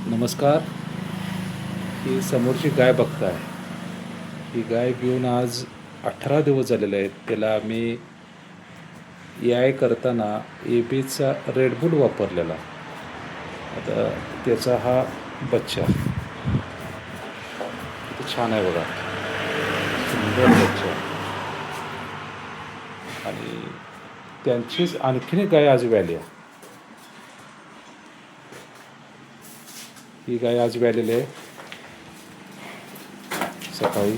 नमस्कार. ही समोरची गाय बघताय. ही गाय घेऊन आज 18 दिवस झालेले आहेत. त्याला आम्ही याय करताना एबीचा रेडबुल वापरलेला. आता त्याचा हा बच्चा छान आहे बघा, सुंदर बच्चा. आणि त्यांचीच आणखीन एक गाय आज व्याली आहे. ही गाय आज व्यालेली आहे सकाळी.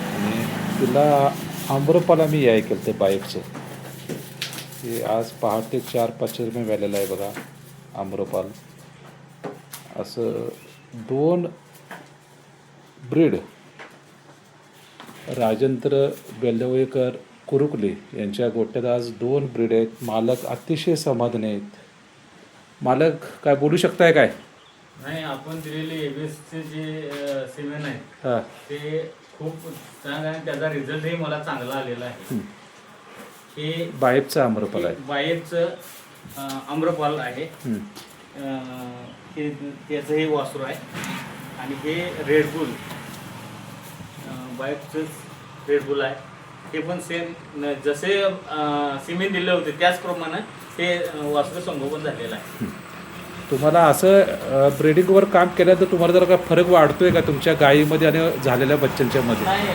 आणि तिला आम्रपाल आम्ही याय केलं ते बाईकचं. हे आज पहाटे 4-5 दरम्यान व्यालेलं आहे बघा आम्रपाल. असं 2 ब्रीड राजेंद्र बेलवळेकर कुरुकले यांच्या गोट्यात आज 2 ब्रीड आहेत. मालक अतिशय समाधानी आहेत. मालक काय बोलू शकताय काय? नाही, आपण दिलेले एबीएसचे जे सिमेंट आहे हां ते खूप चांगला आहे. त्याचा रिझल्टही मला चांगला आलेला आहे. हे बायबचा आम्रपाल आहे. बायेचं आम्रपाल आहे. हे त्याचं हे वासरू आहे. आणि हे रेडबुल बायबचंच रेडबुल आहे. हे पण सेम जसे सिमेंट दिले होते त्याचप्रमाणे ते वासरू संगोपन झालेलं आहे. तुम्हाला असं ब्रीडिंगवर काम केल्यानंतर तुम्हाला जर का फरक वाढतोय का तुमच्या गायीमध्ये आणि झालेल्या बच्चांच्या मध्ये? नाही,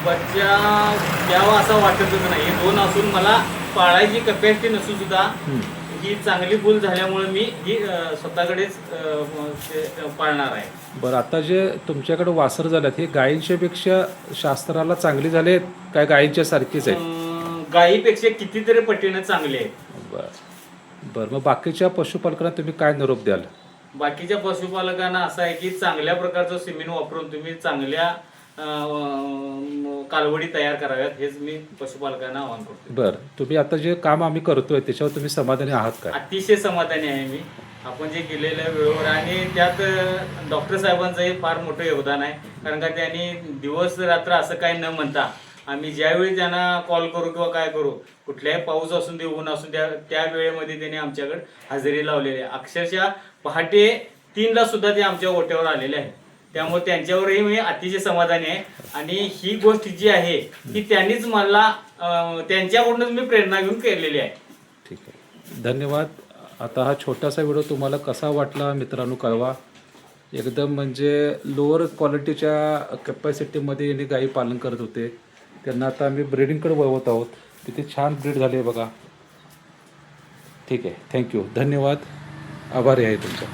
बच्चा द्यावा असं वाटतच नाही. हे 2 असून मला पाळायची कपॅसिटी नसून सुद्धा ही चांगली बुल झाल्यामुळे मी ही स्वतःकडेच पाळणार आहे. बरं, आता जे तुमच्याकडे वासर झाल्यात हे गायींच्या पेक्षा शास्त्राला चांगली झाले काय गायींच्या सारखीच आहेत? गायीपेक्षा कितीतरी पटीने चांगले आहेत. बरं, मग बाकीच्या पशुपालकांना तुम्ही काय निरोप द्याल? बाकीच्या पशुपालकांना असं आहे की चांगल्या प्रकारचं सिमेंट वापरून तुम्ही चांगल्या कालवडी तयार कराव्यात, हेच मी पशुपालकांना आवाहन करतो. बरं, तुम्ही आता जे काम आम्ही करतोय त्याच्यावर तुम्ही समाधानी आहात का? अतिशय समाधानी आहे मी. आपण जे केलेलं वेळेवर, आणि त्यात डॉक्टर साहेबांचंही फार मोठं योगदान आहे. कारण का त्यांनी दिवस रात्र असं काही न म्हणता आम्ही ज्यावेळी त्यांना कॉल करू किंवा काय करू, कुठल्याही पाऊस असून दे ऊन असून द्या, त्या वेळेमध्ये त्यांनी आमच्याकडे हजेरी लावलेली आहे. अक्षरशः पहाटे 3ला सुद्धा ते आमच्या ओट्यावर आलेले आहेत. त्यामुळे त्यांच्यावरही मी अतिशय समाधानी आहे. आणि ही गोष्ट जी आहे ती त्यांनीच मला त्यांच्याकडूनच मी प्रेरणा घेऊन केलेली आहे. ठीक आहे, धन्यवाद. आता हा छोटासा व्हिडिओ तुम्हाला कसा वाटला मित्रांनो कळवा. एकदम म्हणजे लोअर क्वालिटीच्या कॅपॅसिटीमध्ये यांनी गायी पालन करत होते. त्यांना आता आम्ही ब्रीडिंगकडे वळवत आहोत. तिथे छान ब्रीड झाली बघा. ठीक आहे, थँक्यू, धन्यवाद, आभारी आहे तुमचा.